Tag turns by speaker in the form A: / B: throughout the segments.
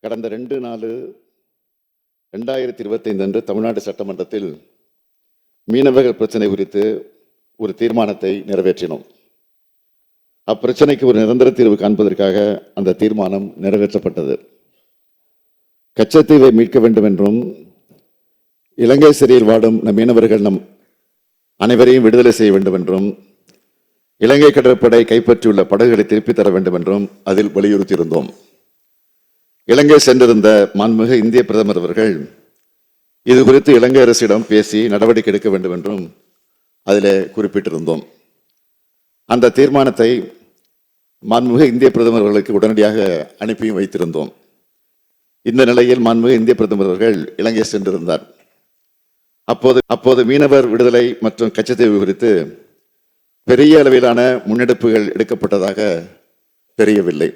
A: கடந்த 2/4/2025 அன்று தமிழ்நாடு சட்டமன்றத்தில் மீனவர்கள் பிரச்சனை குறித்து ஒரு தீர்மானத்தை நிறைவேற்றினோம். அப்பிரச்சனைக்கு ஒரு நிரந்தர தீர்வு காண்பதற்காக அந்த தீர்மானம் நிறைவேற்றப்பட்டது. கச்சத்தீவை மீட்க வேண்டும் என்றும் இலங்கை சிறையில் வாடும் நம் மீனவர்கள் நம் அனைவரையும் விடுதலை செய்ய வேண்டும் என்றும் இலங்கை கடற்படை கைப்பற்றியுள்ள படகுகளை திருப்பித் தர வேண்டும் என்றும் அதில் வலியுறுத்தியிருந்தோம். இலங்கை சென்றிருந்த மாண்புமிகு இந்திய பிரதமர் அவர்கள் இது குறித்து இலங்கை அரசிடம் பேசி நடவடிக்கை எடுக்க வேண்டும் என்றும் அதில் குறிப்பிட்டிருந்தோம். அந்த தீர்மானத்தை மாண்புமிகு இந்திய பிரதமர் அவர்களுக்கு உடனடியாக அனுப்பியும் வைத்திருந்தோம். இந்த நிலையில் மாண்புமிகு இந்திய பிரதமர் அவர்கள் இலங்கை சென்றிருந்தார். அப்போது மீனவர் விடுதலை மற்றும் கச்சத்தீவு குறித்து பெரிய அளவிலான முன்னெடுப்புகள் எடுக்கப்பட்டதாக தெரியவில்லை.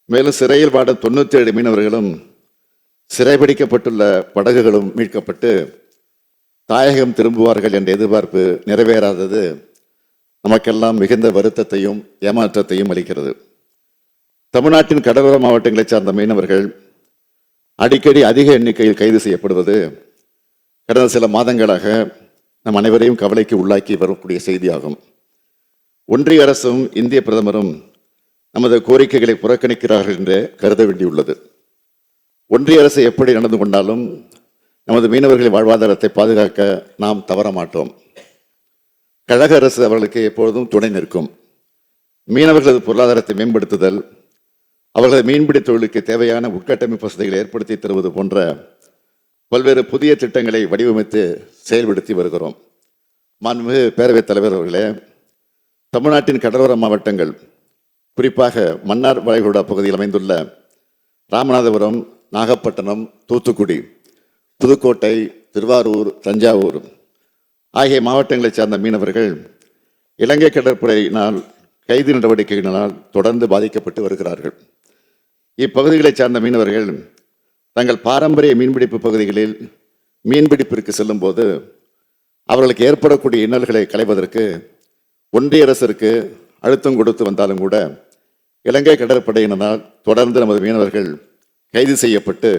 A: மேலும் சிறையில் வாடும் 97 மீனவர்களும் சிறைபிடிக்கப்பட்டுள்ள படகுகளும் மீட்கப்பட்டு தாயகம் திரும்புவார்கள் என்ற எதிர்பார்ப்பு நிறைவேறாதது நமக்கெல்லாம் மிகுந்த வருத்தத்தையும் ஏமாற்றத்தையும் அளிக்கிறது. தமிழ்நாட்டின் கடலோர மாவட்டங்களைச் சார்ந்த மீனவர்கள் அடிக்கடி அதிக எண்ணிக்கையில் கைது செய்யப்படுவது கடந்த சில மாதங்களாக நம் அனைவரையும் கவலைக்கு உள்ளாக்கி வரக்கூடிய செய்தியாகும். ஒன்றிய அரசும் இந்திய பிரதமரும் நமது கோரிக்கைகளை புறக்கணிக்கிறார்கள் என்று கருத வேண்டியுள்ளது. ஒன்றிய அரசு எப்படி நடந்து கொண்டாலும் நமது மீனவர்களின் வாழ்வாதாரத்தை பாதுகாக்க நாம் தவற மாட்டோம். கழக அரசு அவர்களுக்கு எப்பொழுதும் துணை நிற்கும். மீனவர்களது பொருளாதாரத்தை மேம்படுத்துதல், அவர்களது மீன்பிடி தொழிலுக்கு தேவையான உட்கட்டமைப்பு வசதிகளை ஏற்படுத்தி தருவது போன்ற பல்வேறு புதிய திட்டங்களை வடிவமைத்து செயல்படுத்தி வருகிறோம். மாண்புமிகு பேரவைத் தலைவர் அவர்களே, தமிழ்நாட்டின் கடலோர மாவட்டங்கள், குறிப்பாக மன்னார் வளைகுடா பகுதியில் அமைந்துள்ள ராமநாதபுரம், நாகப்பட்டினம், தூத்துக்குடி, புதுக்கோட்டை, திருவாரூர், தஞ்சாவூர் ஆகிய மாவட்டங்களைச் சார்ந்த மீனவர்கள் இலங்கை கடற்படையினால் கைது நடவடிக்கைகளினால் தொடர்ந்து பாதிக்கப்பட்டு வருகிறார்கள். இப்பகுதிகளைச் சார்ந்த மீனவர்கள் தங்கள் பாரம்பரிய மீன்பிடிப்பு பகுதிகளில் மீன்பிடிப்பிற்கு செல்லும் போது அவர்களுக்கு ஏற்படக்கூடிய இன்னல்களை களைவதற்கு ஒன்றிய அரசிற்கு அழுத்தம் கொடுத்து வந்தாலும் கூட இலங்கை கடற்படையினரால் தொடர்ந்து நமது மீனவர்கள் கைது செய்யப்பட்டு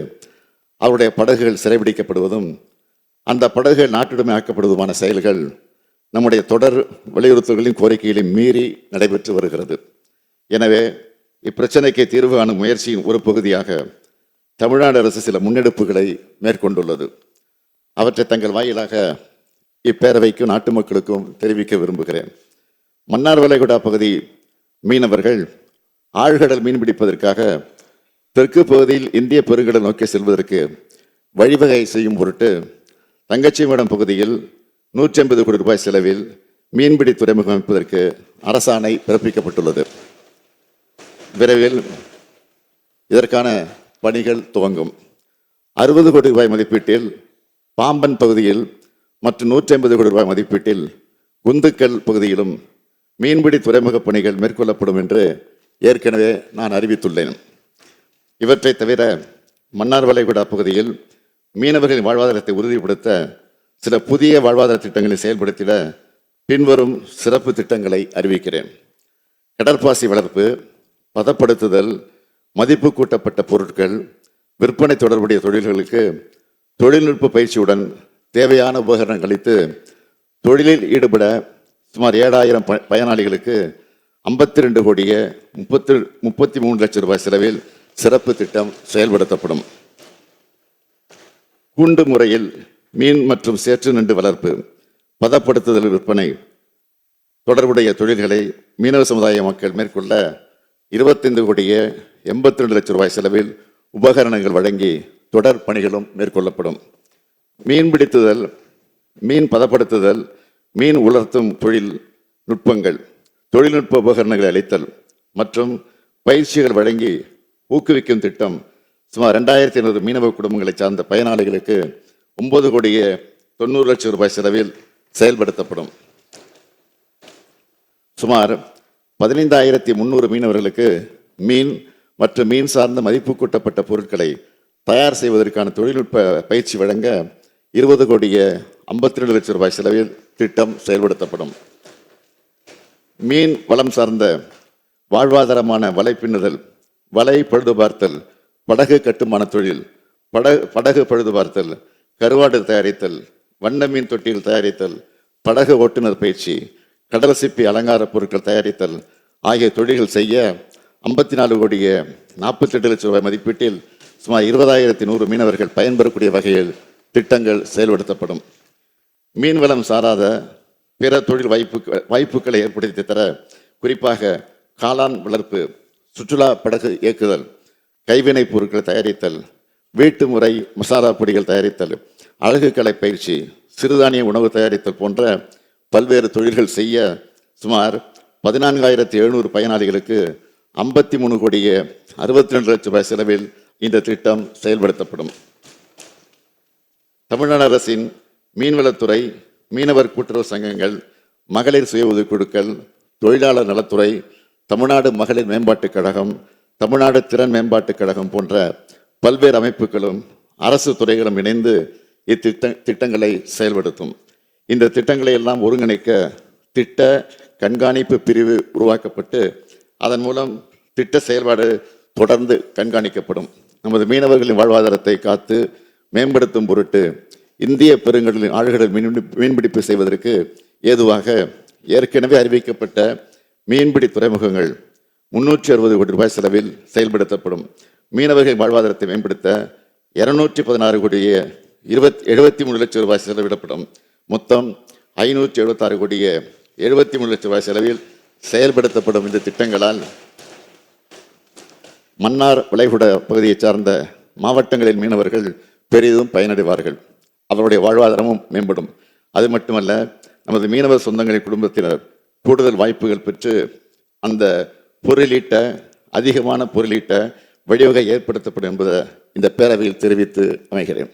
A: அவருடைய படகுகள் சிறைபிடிக்கப்படுவதும் அந்த படகுகள் நாட்டுடைமை ஆக்கப்படுவதுமான செயல்கள் நம்முடைய தொடர் வலியுறுத்தல்களின் கோரிக்கைகளை மீறி நடைபெற்று வருகிறது. எனவே இப்பிரச்சனைக்கு தீர்வு காணும் முயற்சியின் ஒரு பகுதியாக தமிழ்நாடு அரசு சில முன்னெடுப்புகளை மேற்கொண்டுள்ளது. அவற்றை தங்கள் வாயிலாக இப்பேரவைக்கும் நாட்டு மக்களுக்கும் தெரிவிக்க விரும்புகிறேன். மன்னார் வளைகுடா பகுதி மீனவர்கள் ஆழ்கடல் மீன்பிடிப்பதற்காக தெற்கு பகுதியில் இந்திய பெருங்கடல் நோக்கி செல்வதற்கு வழிவகை செய்யும் பொருட்டு தங்கச்சிமடம் பகுதியில் 150 கோடி ரூபாய் செலவில் மீன்பிடி துறைமுகம் அமைப்பதற்கு அரசாணை பிறப்பிக்கப்பட்டுள்ளது. விரைவில் இதற்கான பணிகள் துவங்கும். 60 கோடி ரூபாய் மதிப்பீட்டில் பாம்பன் பகுதியில் மற்றும் 150 கோடி ரூபாய் மதிப்பீட்டில் குந்துக்கல் பகுதியிலும் மீன்பிடி துறைமுக பணிகள் மேற்கொள்ளப்படும் என்று ஏற்கனவே நான் அறிவித்துள்ளேன். இவற்றை தவிர மன்னார் வளைகுடா பகுதியில் மீனவர்களின் வாழ்வாதாரத்தை உறுதிப்படுத்த சில புதிய வாழ்வாதார திட்டங்களை செயல்படுத்திட பின்வரும் சிறப்பு திட்டங்களை அறிவிக்கிறேன். கடற்பாசி வளர்ப்பு, பதப்படுத்துதல், மதிப்பு கூட்டப்பட்ட பொருட்கள் விற்பனை தொடர்புடைய தொழில்களுக்கு தொழில்நுட்ப பயிற்சியுடன் தேவையான உபகரணங்கள் அளித்து தொழிலில் ஈடுபட சுமார் 7000 பயனாளிகளுக்கு 52 கோடியே 33 லட்சம் ரூபாய் செலவில் சிறப்பு திட்டம் செயல்படுத்தப்படும். கூண்டு முறையில் மீன் மற்றும் சேற்று நண்டு வளர்ப்பு, பதப்படுத்துதல், விற்பனை தொடர்புடைய தொழில்களை மீனவ சமுதாய மக்கள் மேற்கொள்ள 25 கோடியே 82 லட்சம் ரூபாய் செலவில் உபகரணங்கள் வழங்கி தொடர் பணிகளும் மேற்கொள்ளப்படும். மீன்பிடித்துதல், மீன் பதப்படுத்துதல், மீன் உலர்த்தும் தொழில் நுட்பங்கள், தொழில்நுட்ப உபகரணங்களை அளித்தல் மற்றும் பயிற்சிகள் வழங்கி ஊக்குவிக்கும் திட்டம் சுமார் 2500 மீனவ குடும்பங்களை சார்ந்த பயனாளிகளுக்கு 9 கோடியே 90 லட்சம் ரூபாய் செலவில் செயல்படுத்தப்படும். சுமார் 15,300 மீனவர்களுக்கு மீன் மற்றும் மீன் சார்ந்த மதிப்பு கூட்டப்பட்ட பொருட்களை தயார் செய்வதற்கான தொழில்நுட்ப பயிற்சி வழங்க 20 கோடியே 52 லட்சம் ரூபாய் செலவில் திட்டம் செயல்படுத்தப்படும். மீன் வளம் சார்ந்த வாழ்வாதாரமான வலை பின்னுதல், வலை பழுது பார்த்தல் படகு கட்டுமான தொழில், படகு பழுது பார்த்தல், கருவாடு தயாரித்தல், வண்ண மீன் தொட்டிகள் தயாரித்தல், படகு ஓட்டுநர் பயிற்சி, கடல் சிப்பி அலங்கார பொருட்கள் தயாரித்தல் ஆகிய தொழில்கள் செய்ய 54 கோடியே 48 லட்சம் ரூபாய் மதிப்பீட்டில் சுமார் 20,100 மீனவர்கள் பயன்பெறக்கூடிய வகையில் திட்டங்கள் செயல்படுத்தப்படும். மீன்வளம் சாராத பிற தொழில் வாய்ப்புகளை ஏற்படுத்தி தர குறிப்பாக காளான் வளர்ப்பு, சுற்றுலா படகு இயக்குதல், கைவினைப் பொருட்கள் தயாரித்தல், வீட்டு முறை மசாலா பொடிகள் தயாரித்தல், அழகு கலை பயிற்சி, சிறுதானிய உணவு தயாரித்தல் போன்ற பல்வேறு தொழில்கள் செய்ய சுமார் 14,700 பயனாளிகளுக்கு 53 கோடியே 62 லட்சம் ரூபாய் செலவில் இந்த திட்டம் செயல்படுத்தப்படும். தமிழ்நாடு அரசின் மீன்வளத்துறை, மீனவர் கூட்டுறவு சங்கங்கள், மகளிர் சுய உதவிக்குழுக்கள், தொழிலாளர் நலத்துறை, தமிழ்நாடு மகளிர் மேம்பாட்டுக் கழகம், தமிழ்நாடு திறன் மேம்பாட்டுக் கழகம் போன்ற பல்வேறு அமைப்புகளும் அரசு துறைகளும் இணைந்து திட்டங்களை செயல்படுத்தும். இந்த திட்டங்களை எல்லாம் ஒருங்கிணைக்க திட்ட கண்காணிப்பு பிரிவு உருவாக்கப்பட்டு அதன் மூலம் திட்ட செயல்பாடு தொடர்ந்து கண்காணிக்கப்படும். நமது மீனவர்களின் வாழ்வாதாரத்தை காத்து மேம்படுத்தும் பொருட்டு இந்திய பெருங்கடலின் ஆழ்கடல் மீன்பிடிப்பு செய்வதற்கு ஏதுவாக ஏற்கனவே அறிவிக்கப்பட்ட மீன்பிடி துறைமுகங்கள் 360 கோடி ரூபாய் செலவில் செயல்படுத்தப்படும். மீனவர்களின் வாழ்வாதாரத்தை மேம்படுத்த 216 கோடியே 73 லட்சம் ரூபாய் செலவிடப்படும். மொத்தம் 576 கோடியே 73 லட்சம் ரூபாய் செலவில் செயல்படுத்தப்படும் இந்த திட்டங்களால் மன்னார் வளைகுடா பகுதியை சார்ந்த மாவட்டங்களின் மீனவர்கள் பெரிதும் பயனடைவார்கள். அவருடைய வாழ்வாதாரமும் மேம்படும். அது மட்டுமல்ல, நமது மீனவர் சொந்தங்களின் குடும்பத்தினர் கூடுதல் வாய்ப்புகள் பெற்று அந்த அதிகமான பொருளீட்ட வழிவகை ஏற்படுத்தப்படும் என்பதை இந்த பேரவையில் தெரிவித்து அமைகிறேன்.